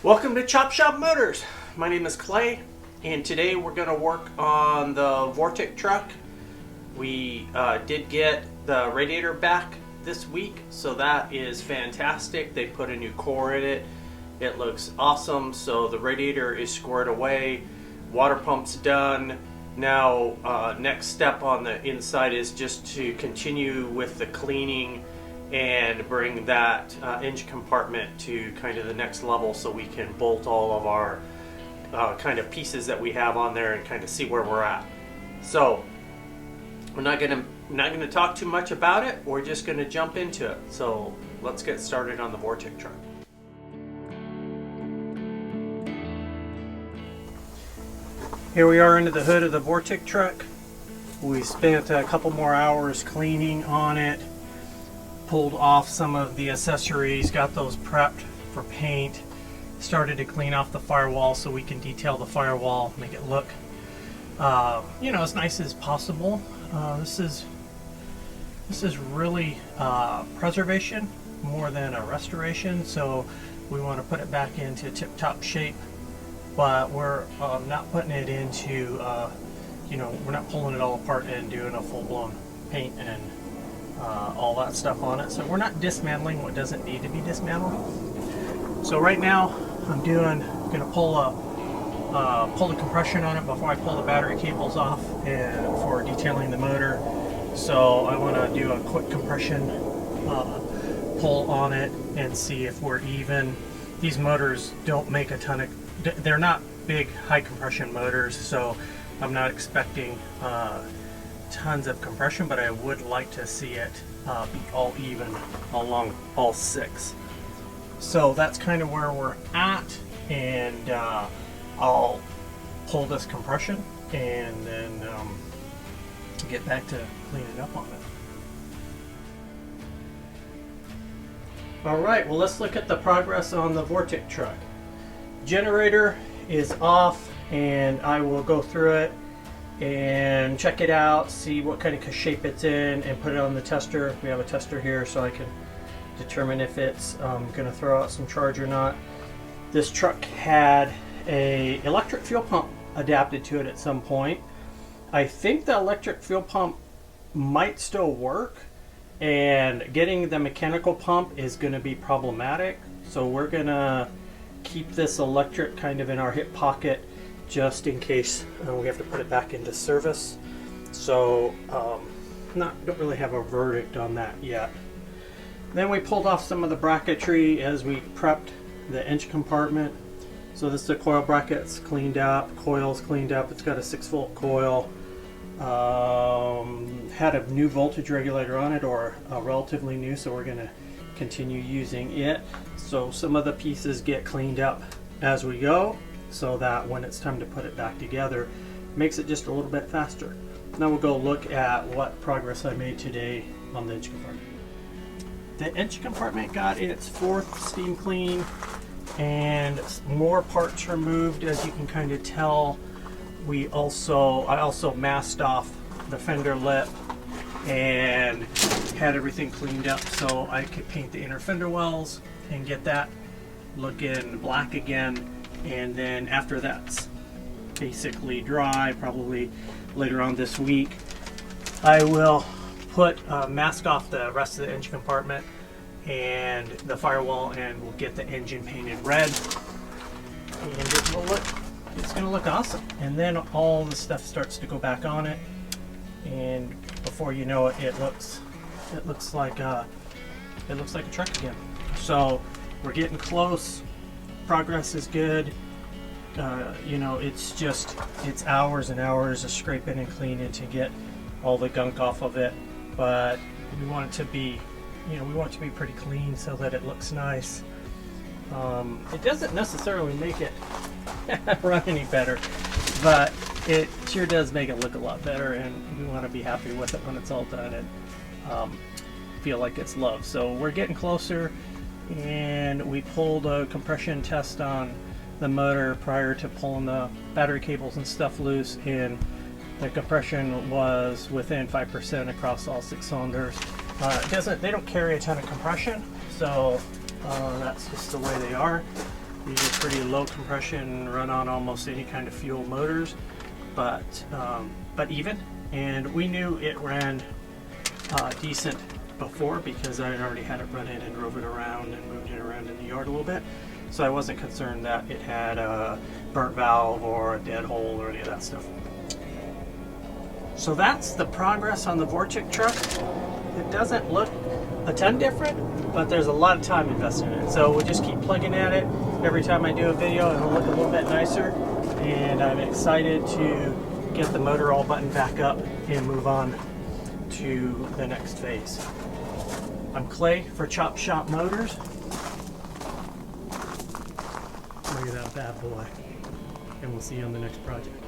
Welcome to Chop Shop Motors. My name is Clay, and today we're going to work on the Vortic truck. We did get the radiator back this week, so that is fantastic. They put a new core in it. It looks awesome. So the radiator is squared away, water pump's done. Now next step on the inside is just to continue with the cleaning and bring that engine compartment to kind of the next level so we can bolt all of our kind of pieces that we have on there and kind of see where we're at. So we're not gonna talk too much about it. We're just gonna jump into it. So let's get started on the Vortic truck. Here we are under the hood of the Vortic truck. We spent a couple more hours cleaning on it, pulled off some of the accessories, got those prepped for paint, started to clean off the firewall so we can detail the firewall, make it look as nice as possible. This is really preservation more than a restoration, so we want to put it back into tip-top shape, but we're not putting it into we're not pulling it all apart and doing a full-blown paint and all that stuff on it. So we're not dismantling what doesn't need to be dismantled. So right now I'm gonna pull the compression on it before I pull the battery cables off and for detailing the motor. So I want to do a quick compression pull on it and see if we're even. These motors don't make a ton of, they're not big high compression motors, so I'm not expecting tons of compression, but I would like to see it be all even along all six. So that's kind of where we're at, and I'll pull this compression and then get back to cleaning up on it. Alright, well, let's look at the progress on the Vortic truck. Generator is off, and I will go through it and check it out, see what kind of shape it's in, and put it on the tester. We have a tester here so I can determine if it's going to throw out some charge or not. This truck had a electric fuel pump adapted to it at some point. I think the electric fuel pump might still work, and getting the mechanical pump is going to be problematic, so we're going to keep this electric kind of in our hip pocket just in case we have to put it back into service. So don't really have a verdict on that yet. Then we pulled off some of the bracketry as we prepped the engine compartment. So this is the coil brackets cleaned up, coils cleaned up. It's got a 6-volt coil. Had a new voltage regulator on it, or relatively new, so we're going to continue using it. So some of the pieces get cleaned up as we go, so that when it's time to put it back together, makes it just a little bit faster. Now we'll go look at what progress I made today on the engine compartment. The engine compartment got its 4th steam clean and more parts removed, as you can kind of tell. I also masked off the fender lip and had everything cleaned up so I could paint the inner fender wells and get that looking black again. And then after that's basically dry, probably later on this week, I will put mask off the rest of the engine compartment and the firewall, and we'll get the engine painted red, and it's going to look awesome. And then all the stuff starts to go back on it, and before you know it, it looks like a truck again. So we're getting close. Progress is good. It's hours and hours of scraping and cleaning to get all the gunk off of it, but we want it to be pretty clean so that it looks nice. It doesn't necessarily make it run any better, but it sure does make it look a lot better, and we want to be happy with it when it's all done and feel like it's loved. So we're getting closer, and we pulled a compression test on the motor prior to pulling the battery cables and stuff loose, and the compression was within 5% across all 6 cylinders. They don't carry a ton of compression, so that's just the way they are. These are pretty low compression, run on almost any kind of fuel motors, but even. And we knew it ran decent before because I had already had it run in and drove it around and moved it around in the yard a little bit. So I wasn't concerned that it had a burnt valve or a dead hole or any of that stuff. So that's the progress on the Vortic truck. It doesn't look a ton different, but there's a lot of time invested in it. So we'll just keep plugging at it. Every time I do a video, it'll look a little bit nicer. And I'm excited to get the motor all buttoned back up and move on to the next phase. I'm Clay for Chop Shop Motors. Look at that bad boy. And we'll see you on the next project.